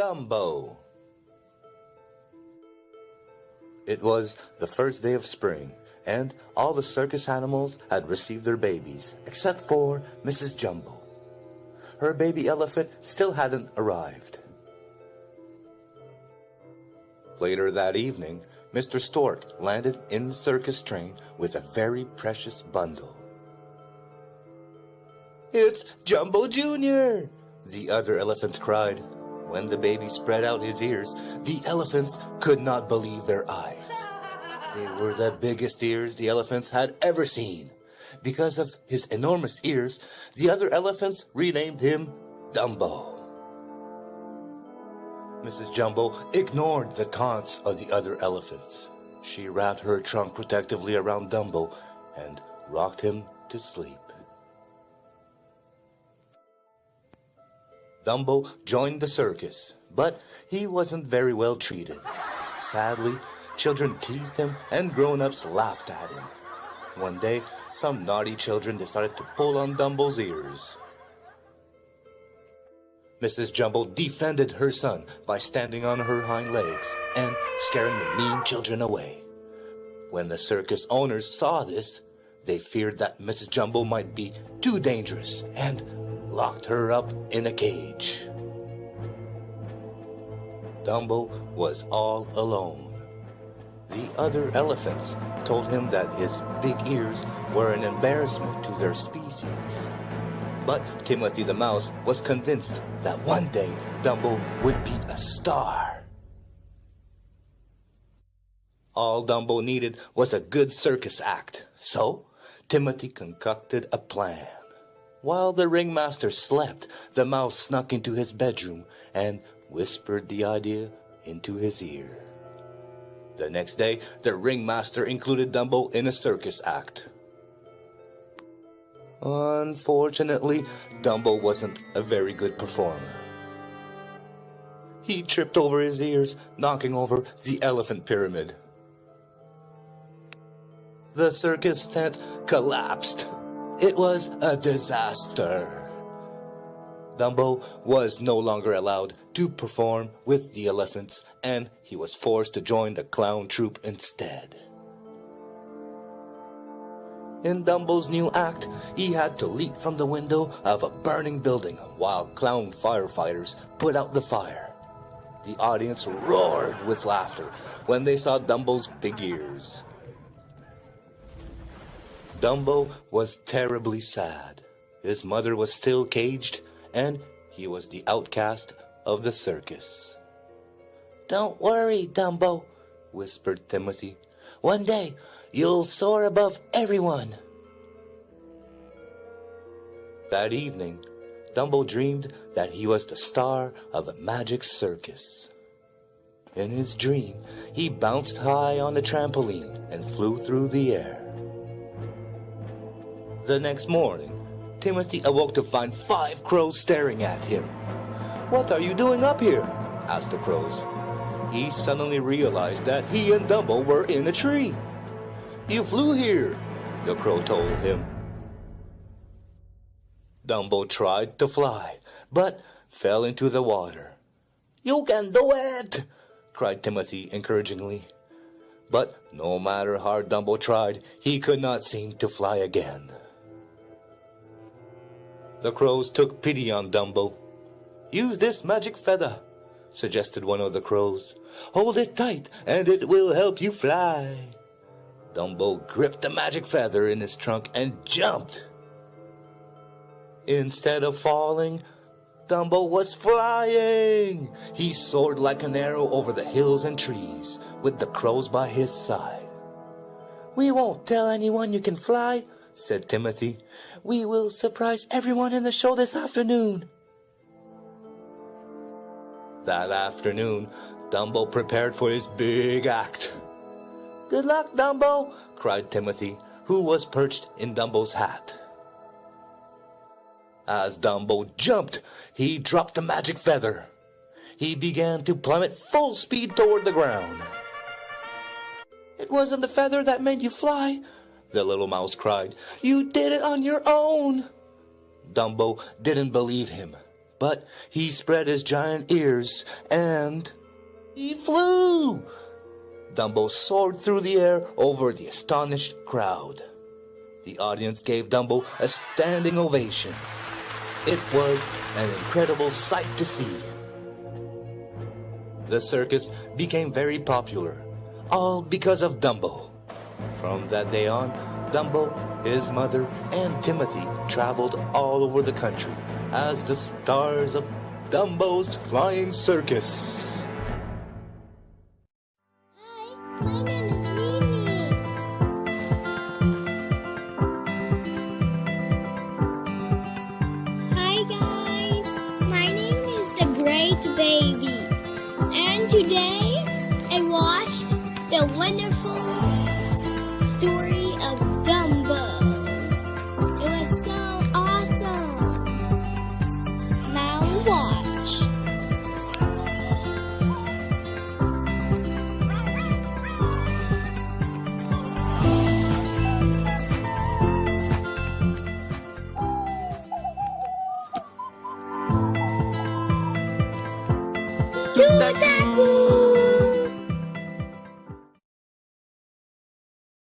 Dumbo. It was the first day of spring, and all the circus animals had received their babies, except for Mrs. Jumbo. Her baby elephant still hadn't arrived. Later that evening, Mr. Stork landed in the circus train with a very precious bundle. "It's Jumbo Jr.!" the other elephants cried. When the baby spread out his ears, the elephants could not believe their eyes. They were the biggest ears the elephants had ever seen. Because of his enormous ears, the other elephants renamed him Dumbo. Mrs. Jumbo ignored the taunts of the other elephants. She wrapped her trunk protectively around Dumbo and rocked him to sleep. Dumbo joined the circus, but he wasn't very well treated. Sadly, children teased him and grown-ups laughed at him. One day, some naughty children decided to pull on Dumbo's ears. Mrs. Jumbo defended her son by standing on her hind legs and scaring the mean children away. When the circus owners saw this, they feared that Mrs. Jumbo might be too dangerous and locked her up in a cage. Dumbo was all alone. The other elephants told him that his big ears were an embarrassment to their species. But Timothy the Mouse was convinced that one day Dumbo would be a star. All Dumbo needed was a good circus act, so Timothy concocted a plan. While the ringmaster slept, the mouse snuck into his bedroom and whispered the idea into his ear. The next day, the ringmaster included Dumbo in a circus act. Unfortunately, Dumbo wasn't a very good performer. He tripped over his ears, knocking over the elephant pyramid. The circus tent collapsed. It was a disaster. Dumbo was no longer allowed to perform with the elephants, and he was forced to join the clown troupe instead. In Dumbo's new act, he had to leap from the window of a burning building while clown firefighters put out the fire. The audience roared with laughter when they saw Dumbo's big ears. Dumbo was terribly sad. His mother was still caged, and he was the outcast of the circus. "Don't worry, Dumbo," whispered Timothy. "One day, you'll soar above everyone." That evening, Dumbo dreamed that he was the star of a magic circus. In his dream, he bounced high on a trampoline and flew through the air. The next morning, Timothy awoke to find 5 crows staring at him. "What are you doing up here?" asked the crows. He suddenly realized that he and Dumbo were in a tree. "You flew here," the crow told him. Dumbo tried to fly, but fell into the water. "You can do it!" cried Timothy encouragingly. But no matter how hard Dumbo tried, he could not seem to fly again. The crows took pity on Dumbo. "Use this magic feather," suggested one of the crows. "Hold it tight, and it will help you fly." Dumbo gripped the magic feather in his trunk and jumped. Instead of falling, Dumbo was flying. He soared like an arrow over the hills and trees, with the crows by his side. "We won't tell anyone you can fly," said Timothy. "We will surprise everyone in the show this afternoon." That afternoon, Dumbo prepared for his big act. "Good luck, Dumbo!" cried Timothy, who was perched in Dumbo's hat. As Dumbo jumped, he dropped the magic feather. He began to plummet full speed toward the ground. "It wasn't the feather that made you fly," the little mouse cried. "You did it on your own." Dumbo didn't believe him. But he spread his giant ears and he flew. Dumbo soared through the air over the astonished crowd. The audience gave Dumbo a standing ovation. It was an incredible sight to see. The circus became very popular, all because of Dumbo. From that day on, Dumbo, his mother, and Timothy traveled all over the country as the stars of Dumbo's Flying Circus. Hi, my name is Mimi. Hi guys, my name is the Great Baby, and today I watched the wonderful story of Dumbo. It was so awesome. Now watch. Tutaku!